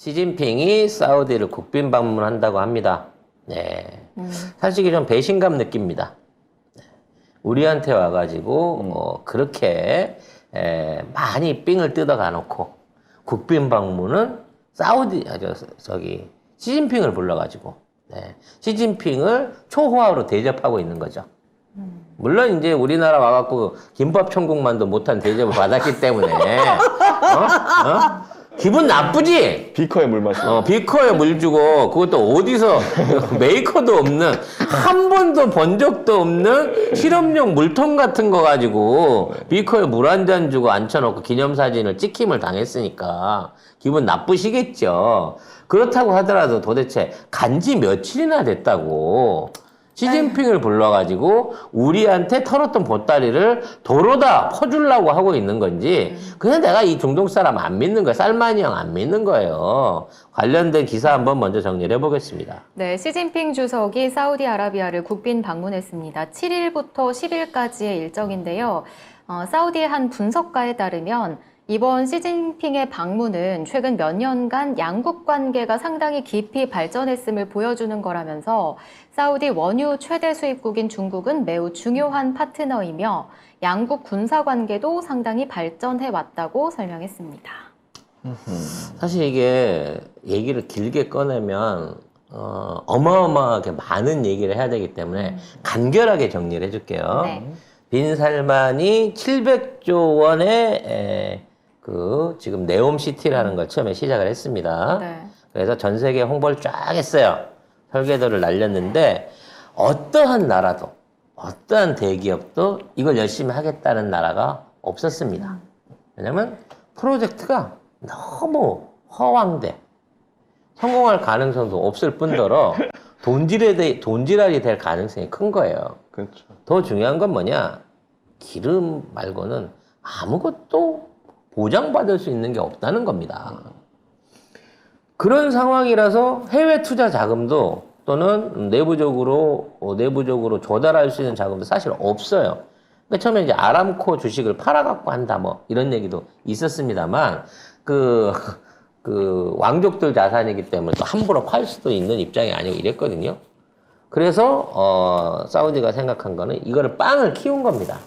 시진핑이 사우디를 국빈 방문한다고 합니다. 네. 사실 좀 배신감 느낍니다. 우리한테 와가지고 그렇게 많이 삥을 뜯어가 놓고 국빈 방문은 저기 시진핑을 불러가지고 시진핑을 초호화로 대접하고 있는 거죠. 물론 이제 우리나라 와갖고 김밥 천국만도 못한 대접을 받았기 때문에 기분 나쁘지? 비커에 물 마시고. 비커에 물 주고 그것도 어디서 메이커도 없는 한 번도 본 적도 없는 실험용 물통 같은 거 가지고 비커에 물 한 잔 주고 앉혀놓고 기념사진을 찍힘을 당했으니까 기분 나쁘시겠죠. 그렇다고 하더라도 도대체 간지 며칠이나 됐다고 시진핑을 불러가지고 우리한테 털었던 보따리를 도로다 퍼주려고 하고 있는 건지 그냥 내가 이 중동 사람 안 믿는 거예요. 살만이 형 안 믿는 거예요. 관련된 기사 한번 먼저 정리를 해보겠습니다. 네, 시진핑 주석이 사우디아라비아를 국빈 방문했습니다. 7일부터 10일까지의 일정인데요. 사우디의 한 분석가에 따르면 이번 시진핑의 방문은 최근 몇 년간 양국 관계가 상당히 깊이 발전했음을 보여주는 거라면서 사우디 원유 최대 수입국인 중국은 매우 중요한 파트너이며 양국 군사 관계도 상당히 발전해 왔다고 설명했습니다. 사실 이게 얘기를 길게 꺼내면 어마어마하게 많은 얘기를 해야 되기 때문에 간결하게 정리를 해줄게요. 네. 빈 살만이 700조 원의 지금 네옴시티라는 걸 처음에 시작을 했습니다. 네. 그래서 전 세계 홍보를 쫙 했어요. 설계도를 날렸는데 어떠한 나라도 어떠한 대기업도 이걸 열심히 하겠다는 나라가 없었습니다. 왜냐면 프로젝트가 너무 허황돼. 성공할 가능성도 없을 뿐더러 돈지랄이 될 가능성이 큰 거예요. 그렇죠. 더 중요한 건 뭐냐? 기름 말고는 아무것도 보장받을 수 있는 게 없다는 겁니다. 그런 상황이라서 해외 투자 자금도 또는 내부적으로 조달할 수 있는 자금도 사실 없어요. 그러니까 처음에 이제 아람코 주식을 팔아갖고 한다 뭐 이런 얘기도 있었습니다만 왕족들 자산이기 때문에 또 함부로 팔 수도 있는 입장이 아니고 이랬거든요. 그래서 사우디가 생각한 거는 이거를 빵을 키운 겁니다.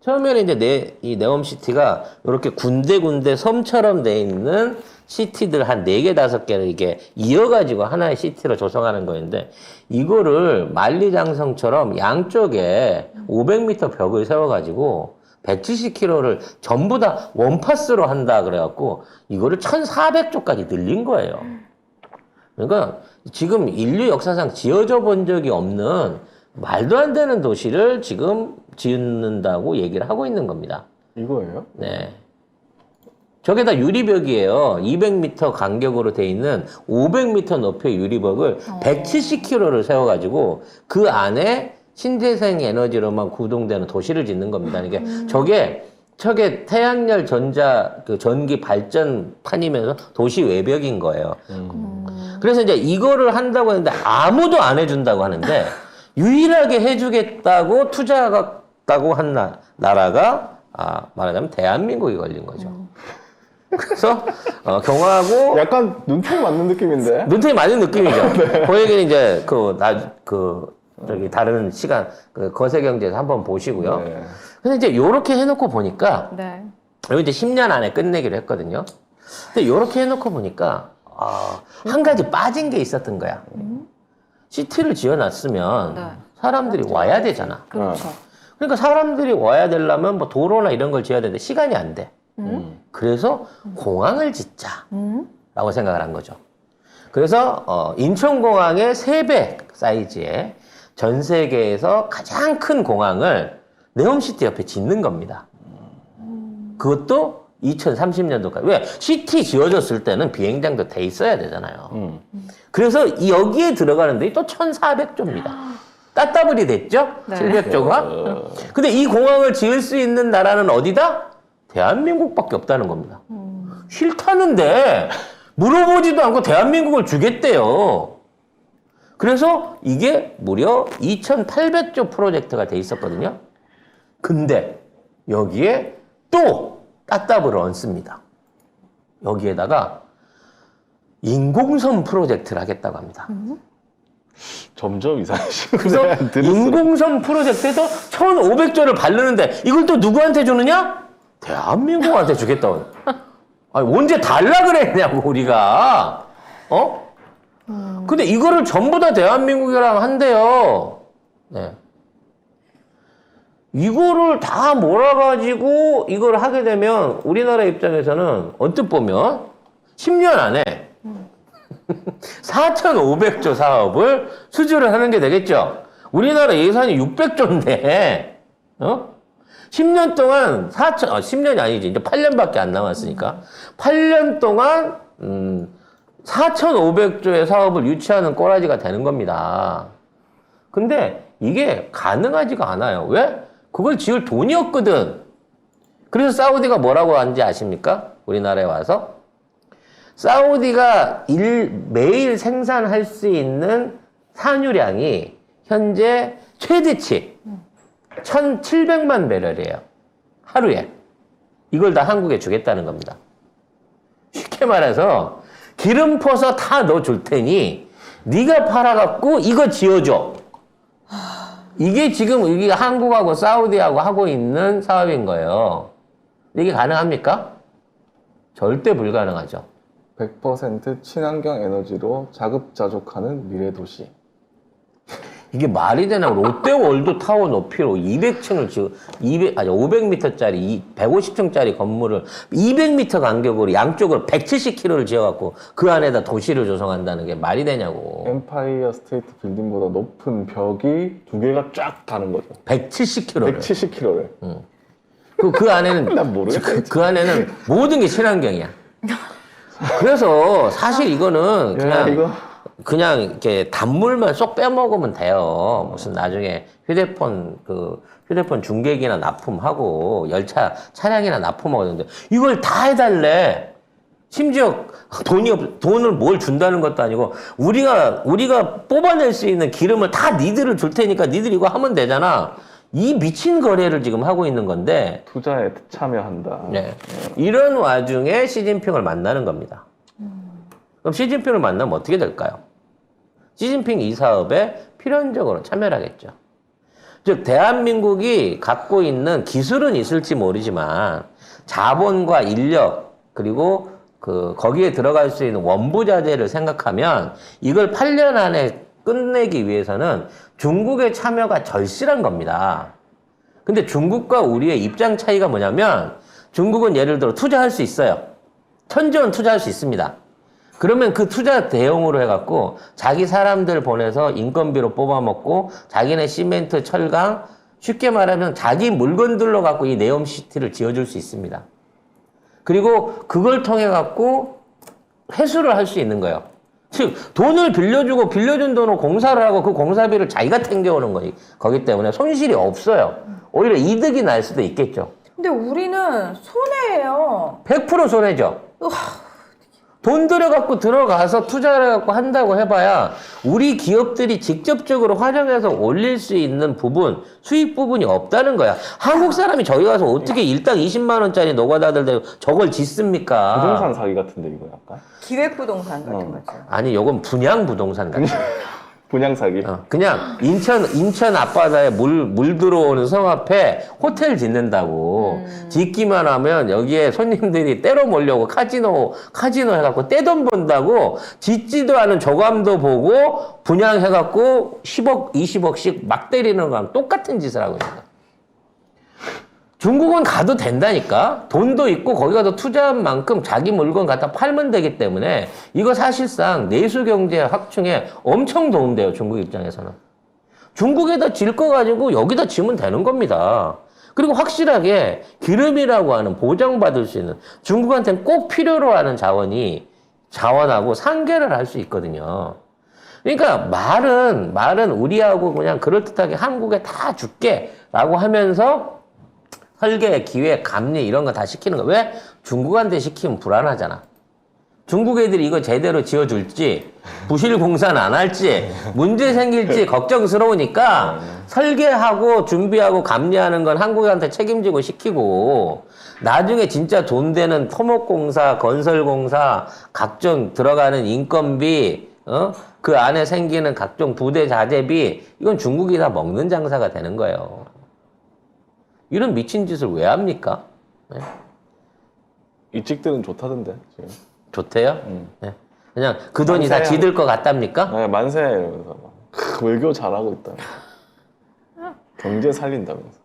처음에는 이제 이 네옴시티가 이렇게 군데군데 섬처럼 돼 있는 시티들 한 4개, 5개를 이게 이어가지고 하나의 시티로 조성하는 거였는데 이거를 만리장성처럼 양쪽에 500m 벽을 세워가지고 170km를 전부 다 원파스로 한다 그래갖고 이거를 1400조까지 늘린 거예요. 그러니까 지금 인류 역사상 지어져 본 적이 없는 말도 안 되는 도시를 지금 짓는다고 얘기를 하고 있는 겁니다. 이거예요? 네. 저게 다 유리벽이에요. 200m 간격으로 돼 있는 500m 높이의 유리벽을 170km를 세워가지고 그 안에 신재생 에너지로만 구동되는 도시를 짓는 겁니다. 이게 저게 태양열 전기 발전판이면서 도시 외벽인 거예요. 그래서 이제 이거를 한다고 했는데 아무도 안 해준다고 하는데 유일하게 해주겠다고 투자하겠다고 한 나라가 말하자면 대한민국이 걸린 거죠. 그래서 경하고 약간 눈탱이 맞는 느낌인데? 눈탱이 맞은 느낌이죠. 그 얘기는 이제 저기 다른 시간 거세경제에서 한번 보시고요. 네. 근데 이제 요렇게 해놓고 보니까 네. 여기 이제 10년 안에 끝내기로 했거든요. 근데 요렇게 해놓고 보니까 한 가지 빠진 게 있었던 거야. 시티를 지어놨으면 네. 사람들이 와야 되잖아. 그렇죠. 그러니까 사람들이 와야 되려면 뭐 도로나 이런 걸 지어야 되는데 시간이 안 돼. 그래서 공항을 짓자라고 생각을 한 거죠. 그래서 인천공항의 3배 사이즈의 전 세계에서 가장 큰 공항을 네옴시티 옆에 짓는 겁니다. 그것도 2030년도까지. 왜? 시티 지어졌을 때는 비행장도 돼 있어야 되잖아요. 그래서 여기에 들어가는 데또 1,400조입니다. 따따블이 됐죠? 네. 700조가? 근데 이 공항을 지을 수 있는 나라는 어디다? 대한민국밖에 없다는 겁니다. 싫다는데 물어보지도 않고 대한민국을 주겠대요. 그래서 이게 무려 2,800조 프로젝트가 돼 있었거든요. 근데 여기에 또 따따블을 얹습니다. 여기에다가 인공섬 프로젝트를 하겠다고 합니다. 점점 이상해지고. 그래서 인공섬 프로젝트에서 1,500조를 바르는데 이걸 또 누구한테 주느냐? 대한민국한테 주겠다고. 아니, 언제 달라 그랬냐고 우리가. 어? 근데 이거를 전부 다 대한민국이랑 한대요. 네. 이거를 다 몰아가지고 이걸 하게 되면 우리나라 입장에서는 언뜻 보면 10년 안에 4,500조 사업을 수주를 하는 게 되겠죠. 우리나라 예산이 600조인데, 10년 동안 10년이 아니지. 이제 8년밖에 안 남았으니까. 8년 동안, 4,500조의 사업을 유치하는 꼬라지가 되는 겁니다. 근데 이게 가능하지가 않아요. 왜? 그걸 지을 돈이 없거든. 그래서 사우디가 뭐라고 하는지 아십니까? 우리나라에 와서. 사우디가 매일 생산할 수 있는 산유량이 현재 최대치 1,700만 배럴이에요. 하루에. 이걸 다 한국에 주겠다는 겁니다. 쉽게 말해서 기름 퍼서 다 넣어줄 테니 네가 팔아갖고 이거 지어줘. 이게 지금 여기가 한국하고 사우디하고 하고 있는 사업인 거예요. 이게 가능합니까? 절대 불가능하죠. 100% 친환경 에너지로 자급자족하는 미래 도시. 이게 말이 되나? 롯데월드 타워 높이로 200층을 지금 500m짜리 150층짜리 건물을 200m 간격으로 양쪽으로 170km를 지어갖고 그 안에다 도시를 조성한다는 게 말이 되냐고. 엠파이어 스테이트 빌딩보다 높은 벽이 두 개가 쫙 가는 거죠. 170km를. 170km를. 그 안에는 난 모르겠다. 그 안에는 모든 게 친환경이야. 그래서 사실 이거는 그냥 이렇게 단물만 쏙 빼먹으면 돼요. 무슨 나중에 휴대폰 중계기나 납품하고 열차 차량이나 납품하는데 이걸 다 해달래. 심지어 돈을 뭘 준다는 것도 아니고 우리가 뽑아낼 수 있는 기름을 다 니들을 줄 테니까 니들 이거 하면 되잖아. 이 미친 거래를 지금 하고 있는 건데 투자에 참여한다. 네. 이런 와중에 시진핑을 만나는 겁니다. 그럼 시진핑을 만나면 어떻게 될까요? 시진핑 이 사업에 필연적으로 참여를 하겠죠. 즉 대한민국이 갖고 있는 기술은 있을지 모르지만 자본과 인력 그리고 거기에 들어갈 수 있는 원부자재를 생각하면 이걸 8년 안에 끝내기 위해서는 중국의 참여가 절실한 겁니다. 근데 중국과 우리의 입장 차이가 뭐냐면 중국은 예를 들어 투자할 수 있어요. 1,000조 투자할 수 있습니다. 그러면 그 투자 대용으로 해갖고 자기 사람들 보내서 인건비로 뽑아먹고 자기네 시멘트, 철강 쉽게 말하면 자기 물건들로 갖고 이 네옴시티를 지어줄 수 있습니다. 그리고 그걸 통해 갖고 회수를 할 수 있는 거예요. 즉 돈을 빌려주고 빌려준 돈으로 공사를 하고 그 공사비를 자기가 챙겨오는 거기 때문에 손실이 없어요. 오히려 이득이 날 수도 있겠죠. 근데 우리는 손해예요. 100% 손해죠. 돈 들여갖고 들어가서 투자를 해갖고 한다고 해봐야 우리 기업들이 직접적으로 활용해서 올릴 수 있는 부분, 수익 부분이 없다는 거야. 한국 사람이 저기 가서 어떻게 일당 20만 원짜리 노가다들 대고 저걸 짓습니까? 부동산 사기 같은데 이거 약간? 기획부동산 같은 거죠. 아니, 요건 분양 부동산 같아. 분양 사기. 그냥 인천 앞바다에 물 들어오는 성 앞에 호텔 짓는다고. 짓기만 하면 여기에 손님들이 때로 몰려고 카지노 해갖고 떼돈 번다고 짓지도 않은 조감도 보고 분양해갖고 10억, 20억씩 막 때리는 거랑 똑같은 짓을 하고 있는 거야. 중국은 가도 된다니까. 돈도 있고 거기 가서 투자한 만큼 자기 물건 갖다 팔면 되기 때문에 이거 사실상 내수경제 확충에 엄청 도움돼요. 중국 입장에서는. 중국에다 질 거 가지고 여기다 지면 되는 겁니다. 그리고 확실하게 기름이라고 하는 보장받을 수 있는 중국한테는 꼭 필요로 하는 자원하고 상계를 할 수 있거든요. 그러니까 말은 우리하고 그냥 그럴듯하게 한국에 다 줄게 라고 하면서 설계, 기획, 감리 이런 거 다 시키는 거. 왜? 중국한테 시키면 불안하잖아. 중국 애들이 이거 제대로 지어줄지, 부실 공사는 안 할지, 문제 생길지 걱정스러우니까 설계하고 준비하고 감리하는 건 한국한테 책임지고 시키고, 나중에 진짜 돈 되는 토목공사, 건설공사, 각종 들어가는 인건비, 그 안에 생기는 각종 부대 자재비, 이건 중국이 다 먹는 장사가 되는 거예요. 이런 미친 짓을 왜 합니까? 네. 이직들은 좋다던데 지금. 좋대요? 네. 그냥 그 돈이 다 만세하고. 지들 것 같답니까? 네, 만세 이러면서 막 외교 잘하고 있다. 경제 살린다면서.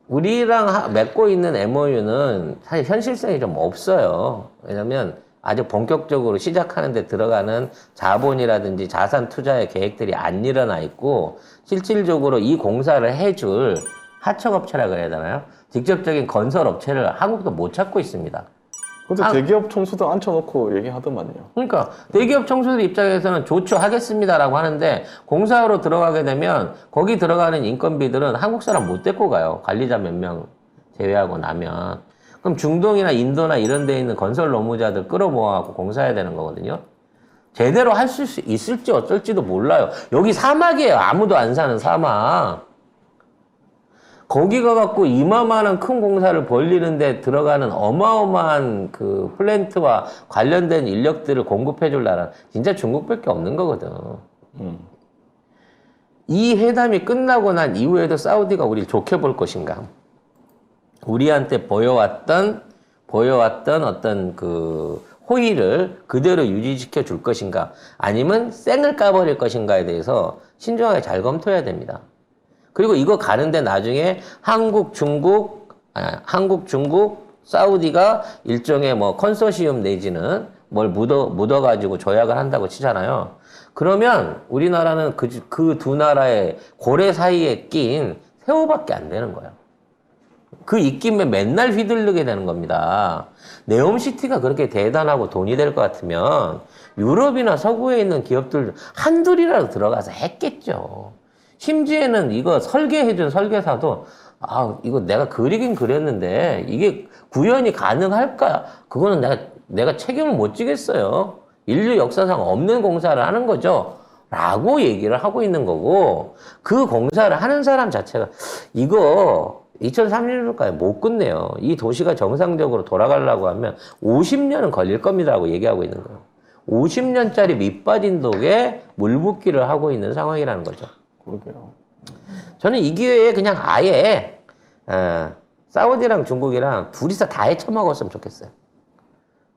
우리랑 맺고 있는 MOU는 사실 현실성이 좀 없어요. 왜냐면 아주 본격적으로 시작하는 데 들어가는 자본이라든지 자산 투자의 계획들이 안 일어나 있고, 실질적으로 이 공사를 해줄 하청업체라 그래야 되나요? 직접적인 건설업체를 한국도 못 찾고 있습니다. 근데 대기업 총수도 앉혀놓고 얘기하더만요. 그러니까 대기업 청소들 입장에서는 좋죠, 하겠습니다라고 하는데, 공사로 들어가게 되면 거기 들어가는 인건비들은 한국 사람 못 데리고 가요. 관리자 몇 명 제외하고 나면. 그럼 중동이나 인도나 이런 데 있는 건설 노무자들 끌어모아갖고 공사해야 되는 거거든요. 제대로 할 수 있을지 어쩔지도 몰라요. 여기 사막이에요. 아무도 안 사는 사막. 거기 가갖고 이마만한 큰 공사를 벌리는데 들어가는 어마어마한 그 플랜트와 관련된 인력들을 공급해줄 나라는 진짜 중국밖에 없는 거거든. 이 회담이 끝나고 난 이후에도 사우디가 우리를 좋게 볼 것인가? 우리한테 보여왔던 어떤 그 호의를 그대로 유지시켜 줄 것인가? 아니면 쌩을 까버릴 것인가에 대해서 신중하게 잘 검토해야 됩니다. 그리고 이거 가는데 나중에 한국, 중국, 사우디가 일종의 뭐 컨소시엄 내지는 뭘 묻어가지고 조약을 한다고 치잖아요. 그러면 우리나라는 그 두 나라의 고래 사이에 낀 새우밖에 안 되는 거예요. 그 입김에 맨날 휘둘르게 되는 겁니다. 네옴시티가 그렇게 대단하고 돈이 될 것 같으면 유럽이나 서구에 있는 기업들 한둘이라도 들어가서 했겠죠. 심지어는 이거 설계해준 설계사도 이거 내가 그리긴 그렸는데 이게 구현이 가능할까? 그거는 내가 책임을 못 지겠어요. 인류 역사상 없는 공사를 하는 거죠. 라고 얘기를 하고 있는 거고, 그 공사를 하는 사람 자체가 이거 2030년까지 못 끝내요. 이 도시가 정상적으로 돌아가려고 하면 50년은 걸릴 겁니다라고 얘기하고 있는 거예요. 50년짜리 밑빠진 독에 물붓기를 하고 있는 상황이라는 거죠. 그러게요. 저는 이 기회에 그냥 아예 사우디랑 중국이랑 둘이서 다 헤쳐먹었으면 좋겠어요.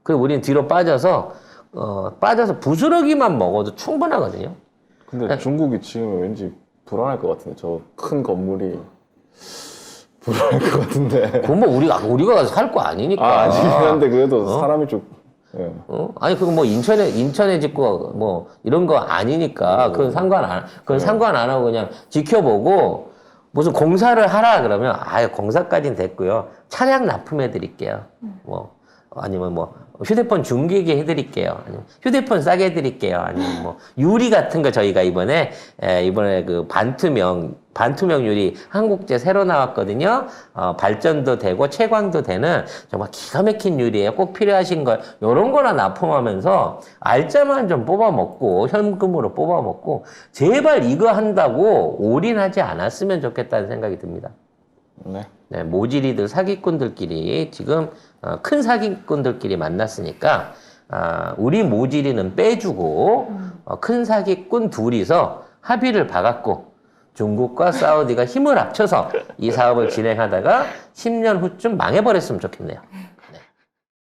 그리고 우리는 뒤로 빠져서 부스러기만 먹어도 충분하거든요. 근데 중국이 지금 왠지 불안할 것 같은데, 저 큰 건물이 불안할 것 같은데. 그건 뭐 우리가 가서 살 거 아니니까. 아니긴 한데 그래도 사람이 좀. 예. 아니 그거 뭐 인천에 짓고 뭐 이런 거 아니니까 그건 상관 안 하고 그냥 지켜보고, 무슨 공사를 하라 그러면 공사까지는 됐고요. 차량 납품해 드릴게요. 뭐 아니면 뭐 휴대폰 중계기 해드릴게요. 아니면 휴대폰 싸게 해드릴게요. 아니면 뭐 유리 같은 거 저희가 이번에 그 반투명 유리 한국제 새로 나왔거든요. 발전도 되고 채광도 되는 정말 기가 막힌 유리예요. 꼭 필요하신 걸 요런 거나 납품하면서 알짜만 좀 뽑아먹고 현금으로 뽑아먹고 제발 이거 한다고 올인하지 않았으면 좋겠다는 생각이 듭니다. 네, 모질이들 사기꾼들끼리 지금 큰 사기꾼들끼리 만났으니까 우리 모질이는 빼주고 큰 사기꾼 둘이서 합의를 봐갖고 중국과 사우디가 힘을 합쳐서 이 사업을 진행하다가 10년 후쯤 망해버렸으면 좋겠네요.